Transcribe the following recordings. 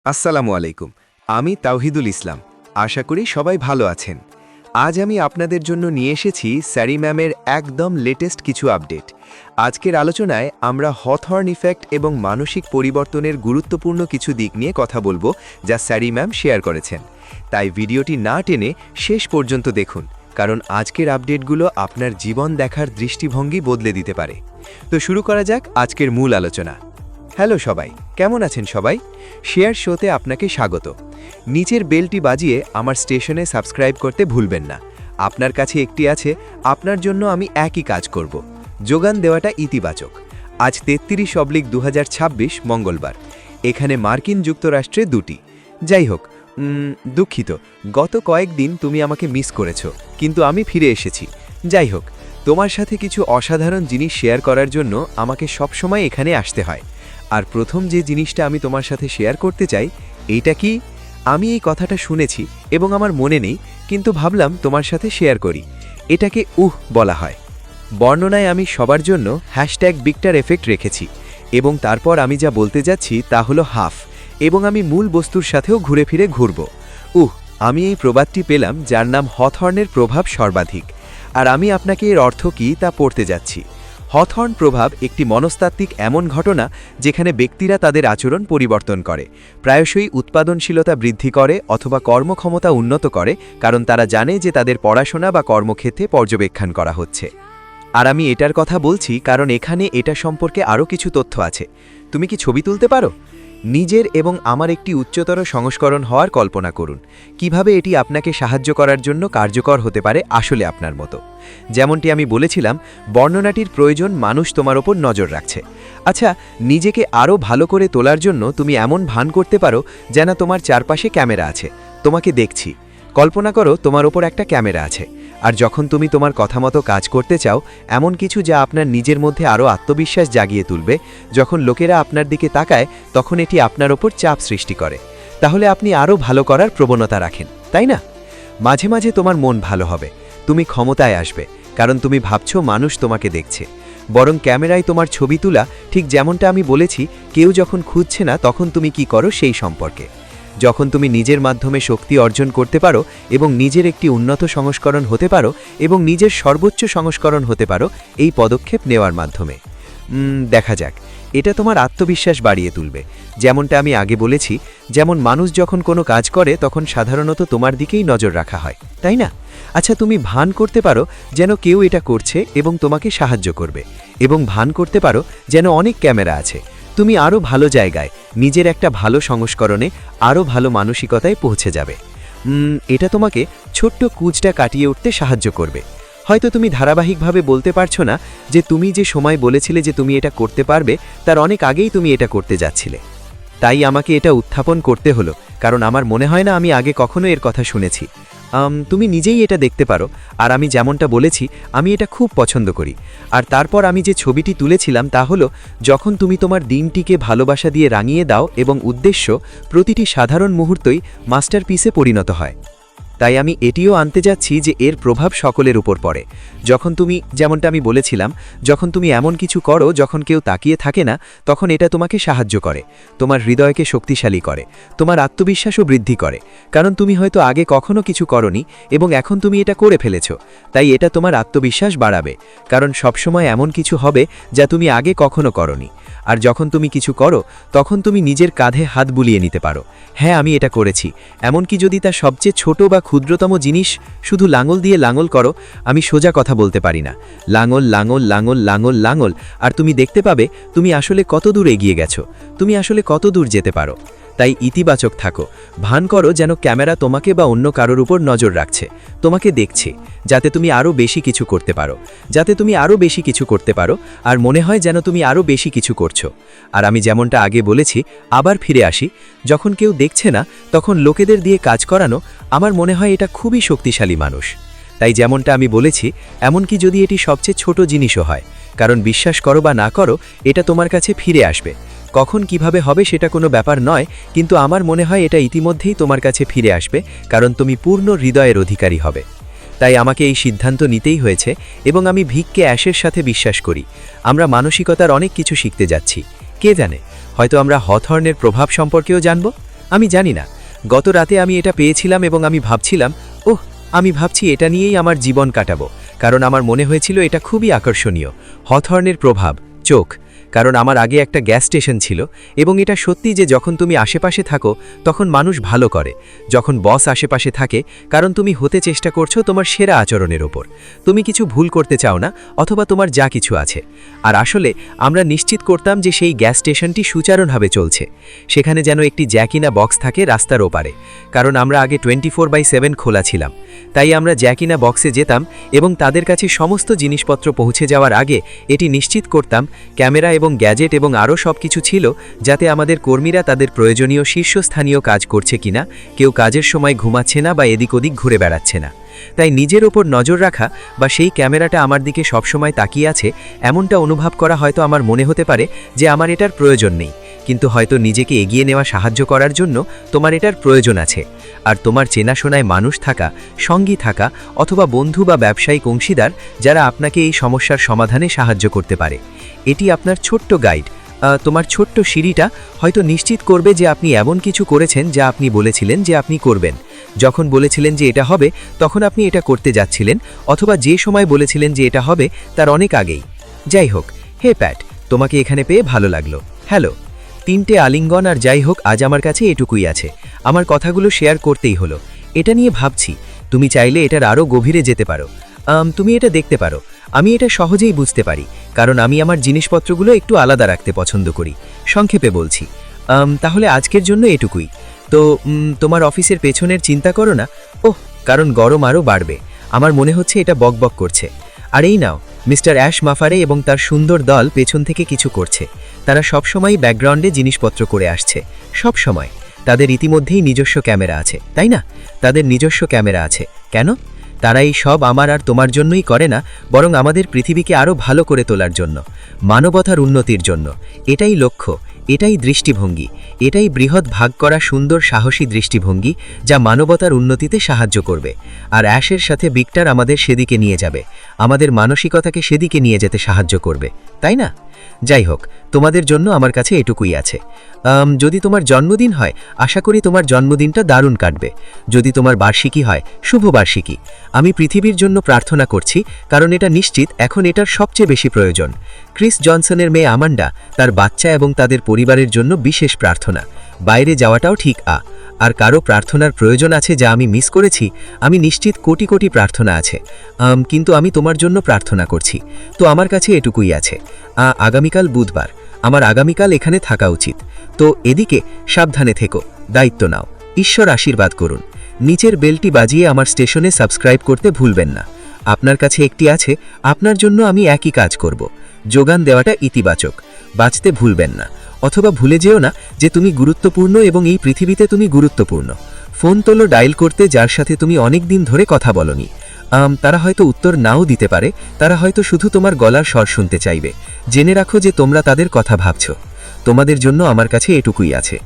আসসালামু আলাইকুম। আমি তাওহিদুল ইসলাম। আশা করি সবাই ভালো আছেন। আজ আমি আপনাদের জন্য নিয়ে এসেছি স্যারি ম্যামের একদম লেটেস্ট কিছু আপডেট। আজকের আলোচনায় আমরা হথর্ন ইফেক্ট এবং মানসিক পরিবর্তনের গুরুত্বপূর্ণ কিছু দিক নিয়ে কথা বলবো, যা স্যারি ম্যাম শেয়ার করেছেন। তাই ভিডিওটি না টেনে শেষ পর্যন্ত দেখুন, কারণ আজকের আপডেটগুলো আপনার জীবন দেখার দৃষ্টিভঙ্গি বদলে দিতে পারে। তো শুরু করা যাক আজকের মূল আলোচনা। হ্যালো সবাই, কেমন আছেন সবাই? শেয়ার শোতে আপনাকে স্বাগত। নিচের বেলটি বাজিয়ে আমার স্টেশনে সাবস্ক্রাইব করতে ভুলবেন না। আপনার কাছে একটি আছে, আপনার জন্য আমি একই কাজ করব। যোগান দেওয়াটা ইতিবাচক। আজ 33/2026 মঙ্গলবার। এখানে মার্কিন যুক্তরাষ্ট্রে 2টি। যাই হোক, দুঃখিত, গত কয়েকদিন তুমি আমাকে মিস করেছো, কিন্তু আমি ফিরে এসেছি। যাই হোক, তোমার সাথে কিছু অসাধারণ জিনিস শেয়ার করার জন্য আমাকে সবসময় এখানে আসতে হয়। আর প্রথম যে জিনিসটা আমি তোমার সাথে শেয়ার করতে চাই, এইটা কি? আমি এই কথাটা শুনেছি এবং আমার মনে নেই, কিন্তু ভাবলাম তোমার সাথে শেয়ার করি। এটাকে বলা হয়। বর্ণনায় আমি সবার জন্য #বিক্টার এফেক্ট রেখেছি, এবং তারপর আমি যা বলতে যাচ্ছি তা হলো হাফ, এবং আমি মূল বস্তুর সাথেও ঘুরে ফিরে ঘুরব। আমি এই প্রবাদটি পেলাম যার নাম হথর্নের প্রভাব সর্বাধিক, আর আমি আপনাকে এর অর্থ কী তা পড়তে যাচ্ছি। হথর্ন প্রভাব একটি মনস্তাত্ত্বিক এমন ঘটনা যেখানে ব্যক্তিরা তাদের আচরণ পরিবর্তন করে, প্রায়শই উৎপাদনশীলতা বৃদ্ধি করে অথবা কর্মক্ষমতা উন্নত করে, কারণ তারা জানে যে তাদের পড়াশোনা বা কর্মক্ষেত্রে পর্যবেক্ষণ করা হচ্ছে। আর আমি এটার কথা বলছি কারণ এখানে এটা সম্পর্কে আরও কিছু তথ্য আছে। তুমি কি ছবি তুলতে পারো? নিজের এবং আমার একটি উচ্চতর সংস্করণ হওয়ার কল্পনা করুন। কিভাবে এটি আপনাকে সাহায্য করার জন্য কার্যকর হতে পারে আসলে আপনার মতো। যেমনটি আমি বলেছিলাম, বর্ণনাটির প্রয়োজন মানুষ তোমার ওপর নজর রাখছে। আচ্ছা, নিজেকে আরও ভালো করে তোলার জন্য তুমি এমন ভান করতে পারো যেন তোমার চারপাশে ক্যামেরা আছে, তোমাকে দেখছি। কল্পনা করো তোমার ওপর একটা ক্যামেরা আছে, আর যখন তুমি তোমার কথা মতো কাজ করতে চাও, এমন কিছু যা আপনার নিজের মধ্যে আরও আত্মবিশ্বাস জাগিয়ে তুলবে, যখন লোকেরা আপনার দিকে তাকায় তখন এটি আপনার ওপর চাপ সৃষ্টি করে, তাহলে আপনি আরও ভালো করার প্রবণতা রাখেন, তাই না? মাঝে মাঝে তোমার মন ভালো হবে, তুমি ক্ষমতায় আসবে, কারণ তুমি ভাবছো মানুষ তোমাকে দেখছে। বরং ক্যামেরায় তোমার ছবি তোলা, ঠিক যেমনটা আমি বলেছি, কেউ যখন খুঁজছে না তখন তুমি কি করো সেই সম্পর্কে। যখন তুমি নিজের মাধ্যমে শক্তি অর্জন করতে পারো এবং নিজের একটি উন্নত সংস্করণ হতে পারো এবং নিজের সর্বোচ্চ সংস্করণ হতে পারো এই পদক্ষেপ নেওয়ার মাধ্যমে। দেখা যাক, এটা তোমার আত্মবিশ্বাস বাড়িয়ে তুলবে। যেমনটা আমি আগে বলেছি, যেমন মানুষ যখন কোনো কাজ করে তখন সাধারণত তোমার দিকেই নজর রাখা হয়, তাই না? আচ্ছা, তুমি ভান করতে পারো যেন কেউ এটা করছে এবং তোমাকে সাহায্য করবে, এবং ভান করতে পারো যেন অনেক ক্যামেরা আছে। তুমি আরও ভালো জায়গায়, নিজের একটা ভালো সংস্করণে, আরও ভালো মানসিকতায় পৌঁছে যাবে। এটা তোমাকে ছোট্ট কুঁজটা কাটিয়ে উঠতে সাহায্য করবে। হয়তো তুমি ধারাবাহিকভাবে বলতে পারছো না যে তুমি যে সময় বলেছিলে যে তুমি এটা করতে পারবে, তার অনেক আগেই তুমি এটা করতে যাচ্ছিলে। তাই আমাকে এটা উত্থাপন করতে হলো, কারণ আমার মনে হয় না আমি আগে কখনো এর কথা শুনেছি। তুমি নিজেই এটা দেখতে পারো, আর আমি যেমনটা বলেছি আমি এটা খুব পছন্দ করি। আর তারপর আমি যে ছবিটি তুলেছিলাম তা হলো যখন তুমি তোমার দিনটিকে ভালোবাসা দিয়ে রাঙিয়ে দাও এবং উদ্দেশ্য প্রতিটি সাধারণ মুহূর্তই মাস্টারপিসে পরিণত হয়। তাই আমি এটিও আনতে যাচ্ছি যে এর প্রভাব সকলের উপর পড়ে। যখন তুমি, যেমনটা আমি বলেছিলাম, যখন তুমি এমন কিছু করো যখন কেউ তাকিয়ে থাকে না, তখন এটা তোমাকে সাহায্য করে, তোমার হৃদয়কে শক্তিশালী করে, তোমার আত্মবিশ্বাসও বৃদ্ধি করে, কারণ তুমি হয়তো আগে কখনো কিছু করনি এবং এখন তুমি এটা করে ফেলেছ। তাই এটা তোমার আত্মবিশ্বাস বাড়াবে, কারণ সবসময় এমন কিছু হবে যা তুমি আগে কখনো করনি। আর যখন তুমি কিছু করো তখন তুমি নিজের কাঁধে হাত বুলিয়ে নিতে পারো, হ্যাঁ আমি এটা করেছি। এমনকি যদি তা সবচেয়ে ছোট বা ক্ষুদ্রতম জিনিস, শুধু লাঙল দিয়ে লাঙল করো, আমি সোজা কথা বলতে পারি না, লাঙল লাঙল লাঙল লাঙল লাঙল, আর তুমি দেখতে পাবে তুমি আসলে কত দূর এগিয়ে গেছো, তুমি আসলে কত দূর যেতে পারো। তাই ইতিবাচক থাকো, ভান করো যেন ক্যামেরা তোমাকে বা অন্য কারোর উপর নজর রাখছে, তোমাকে দেখছে, যাতে তুমি আরও বেশি কিছু করতে পারো, আর মনে হয় যেন তুমি আরও বেশি কিছু করছো। আর আমি যেমনটা আগে বলেছি, আবার ফিরে আসি, যখন কেউ দেখছে না তখন লোকেদের দিয়ে কাজ করানো, আমার মনে হয় এটা খুবই শক্তিশালী মানুষ। তাই যেমনটা আমি বলেছি, এমনকি যদি এটি সবচেয়ে ছোট জিনিসও হয়, কারণ বিশ্বাস করো বা না করো, এটা তোমার কাছে ফিরে আসবে। কখন কিভাবে হবে সেটা কোনো ব্যাপার নয়, কিন্তু আমার মনে হয় এটা ইতিমধ্যেই তোমার কাছে ফিরে আসবে, কারণ তুমি পূর্ণ হৃদয়ের অধিকারী হবে। তাই আমাকে এই সিদ্ধান্ত নিতেই হয়েছে, এবং আমি ভিককে অ্যাশের সাথে বিশ্বাস করি। আমরা মানসিকতার অনেক কিছু শিখতে যাচ্ছি, কে জানে, হয়তো আমরা হথর্নের প্রভাব সম্পর্কেও জানব। আমি জানি না, গত রাতে আমি এটা পেয়েছিলাম এবং আমি ভাবছিলাম, আমি ভাবছি এটা নিয়েই আমার জীবন কাটাবো, কারণ আমার মনে হয়েছিল এটা খুবই আকর্ষণীয়। হথর্নের প্রভাব, চোখ। কারণ আমার আগে একটা গ্যাস স্টেশন ছিল এবং এটা সত্যি যে যখন তুমি আশেপাশে থাকো তখন মানুষ ভালো করে, যখন বস আশেপাশে থাকে, কারণ তুমি হতে চেষ্টা করছো তোমার সেরা আচরণের ওপর, তুমি কিছু ভুল করতে চাও না অথবা তোমার যা কিছু আছে। আর আসলে আমরা নিশ্চিত করতাম যে সেই গ্যাস স্টেশনটি সুচারুভাবে চলছে, সেখানে যেন একটি জ্যাকিনা বক্স থাকে রাস্তার ওপারে, কারণ আমরা আগে 24/7 খোলা ছিলাম। তাই আমরা জ্যাকিনা বক্সে যেতাম এবং তাদের কাছে সমস্ত জিনিসপত্র পৌঁছে যাওয়ার আগে এটি নিশ্চিত করতাম ক্যামেরা এবং গ্যাজেট এবং আরও সব কিছু ছিল, যাতে আমাদের কর্মীরা তাদের প্রয়োজনীয় শীর্ষস্থানীয় কাজ করছে কিনা, কেউ কাজের সময় ঘুমাচ্ছে না বা এদিক ওদিক ঘুরে বেড়াচ্ছে না। তাই নিজের ওপর নজর রাখা বা সেই ক্যামেরাটা আমার দিকে সবসময় তাকিয়ে আছে এমনটা অনুভব করা হয়তো আমার মনে হতে পারে যে আমার এটার প্রয়োজন নেই, কিন্তু হয়তো নিজেকে এগিয়ে নেওয়া সাহায্য করার জন্য তোমার এটার প্রয়োজন আছে। আর তোমার চেনাশোনায় মানুষ থাকা, সঙ্গী থাকা অথবা বন্ধু বা ব্যবসায়িক অংশীদার যারা আপনাকে এই সমস্যার সমাধানে সাহায্য করতে পারে। এটি আপনার ছোট্ট গাইড, তোমার ছোট্ট সিঁড়িটা হয়তো নিশ্চিত করবে যে আপনি এমন কিছু করেছেন যা আপনি বলেছিলেন যে আপনি করবেন। যখন বলেছিলেন যে এটা হবে তখন আপনি এটা করতে যাচ্ছিলেন, অথবা যে সময় বলেছিলেন যে এটা হবে তার অনেক আগেই। যাই হোক, হে প্যাট, তোমাকে এখানে পেয়ে ভালো লাগলো। হ্যালো। 3টে আলিঙ্গন। আর যাই হোক, আজ আমার কাছে এটুকুই আছে, আমার কথাগুলো শেয়ার করতেই হলো। এটা নিয়ে ভাবছি, তুমি চাইলে এটার আরও গভীরে যেতে পারো, তুমি এটা দেখতে পারো। আমি এটা সহজেই বুঝতে পারি, কারণ আমি আমার জিনিসপত্রগুলো একটু আলাদা রাখতে পছন্দ করি। সংক্ষেপে বলছি, তাহলে আজকের জন্য এটুকুই। তো তোমার অফিসের পেছনের চিন্তা করো না। কারণ গরম আরও বাড়বে, আমার মনে হচ্ছে এটা বকবক করছে। আর এই নাও, মিস্টার অ্যাশ মাফারে এবং তার সুন্দর দল পেছন থেকে কিছু করছে। তারা সবসময় ব্যাকগ্রাউন্ডে জিনিসপত্র করে আসছে, সব সময়। তাদের ইতিমধ্যেই নিজস্ব ক্যামেরা আছে, তাই না? তাদের নিজস্ব ক্যামেরা আছে কেন? তারা এই সব আমার আর তোমার জন্যই করে না, বরং আমাদের পৃথিবীকে আরও ভালো করে তোলার জন্য, মানবতার উন্নতির জন্য। এটাই লক্ষ্য, এটাই দৃষ্টিভঙ্গি, এটাই বৃহৎ ভাগ করা সুন্দর সাহসী দৃষ্টিভঙ্গি যা মানবতার উন্নতিতে সাহায্য করবে। আর অ্যাশের সাথে ভিক্টর আমাদের সেদিকে নিয়ে যাবে, আমাদের মানসিকতাকে সেদিকে নিয়ে যেতে সাহায্য করবে, তাই না? যাই হোক, তোমাদের জন্য আমার কাছে এটুকুই আছে। যদি তোমার জন্মদিন হয়, আশা করি তোমার জন্মদিনটা দারুণ কাটবে। যদি তোমার বার্ষিকী হয়, শুভ বার্ষিকী। আমি পৃথিবীর জন্য প্রার্থনা করছি, কারণ এটা নিশ্চিত এখন এটার সবচেয়ে বেশি প্রয়োজন। ক্রিস জনসনের মেয়ে আমান্ডা, তার বাচ্চা এবং তাদের পরিবারের জন্য বিশেষ প্রার্থনা। বাইরে যাওয়াটাও ঠিক। আর কারো প্রার্থনার প্রয়োজন আছে যা আমি মিস করেছি, আমি নিশ্চিত কোটি কোটি প্রার্থনা আছে, কিন্তু আমি তোমার জন্য প্রার্থনা করছি। তো আমার কাছে এটুকুই আছে। আগামীকাল বুধবার, আমার আগামীকাল এখানে থাকা উচিত। তো এদিকে সাবধানে থেকো, দায়িত্ব নাও, ঈশ্বর আশীর্বাদ করুন। নিচের বেলটি বাজিয়ে আমার স্টেশনে সাবস্ক্রাইব করতে ভুলবেন না। আপনার কাছে একটি আছে, আপনার জন্য আমি একই কাজ করব। যোগান দেওয়াটা ইতিবাচক, বাঁচতে ভুলবেন না। অথবা ভুলে যেও না যে তুমি গুরুত্বপূর্ণ এবং এই পৃথিবীতে তুমি গুরুত্বপূর্ণ। ফোন তোলো ডায়াল করতে যার সাথে তুমি অনেক দিন ধরে কথা বলনি। তারা হয়তো উত্তর নাও দিতে পারে, তারা হয়তো শুধু তোমার গলার স্বর শুনতে চাইবে। জেনে রাখো যে তোমরা তাদের কথা ভাবছো। তোমাদের জন্য আমার কাছে এটুকুই আছে।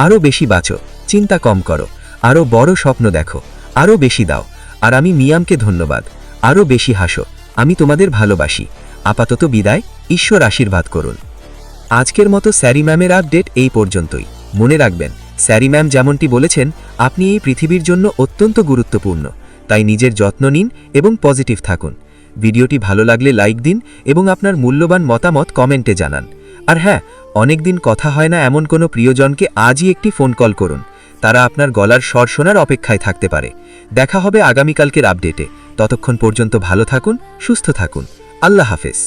আরও বেশি বাঁচো, চিন্তা কম করো, আরও বড় স্বপ্ন দেখো, আরও বেশি দাও। আর আমি মিয়ামকে ধন্যবাদ। আরও বেশি হাসো, আমি তোমাদের ভালোবাসি। আপাতত বিদায়, ঈশ্বর আশীর্বাদ করুন। আজকের মতো স্যারি ম্যামের আপডেট এই পর্যন্তই। মনে রাখবেন, স্যারি ম্যাম যেমনটি বলেছেন, আপনি এই পৃথিবীর জন্য অত্যন্ত গুরুত্বপূর্ণ। তাই নিজের যত্ন নিন এবং পজিটিভ থাকুন। ভিডিওটি ভালো লাগলে লাইক দিন এবং আপনার মূল্যবান মতামত কমেন্টে জানান। আর হ্যাঁ, অনেক দিন কথা হয় না এমন কোনো প্রিয়জনকে আজই একটি ফোন কল করুন। তারা আপনার গলার স্বর শোনার অপেক্ষায় থাকতে পারে। দেখা হবে আগামীকালকের আপডেটে। ততক্ষণ পর্যন্ত ভালো থাকুন, সুস্থ থাকুন। আল্লাহ হাফেজ।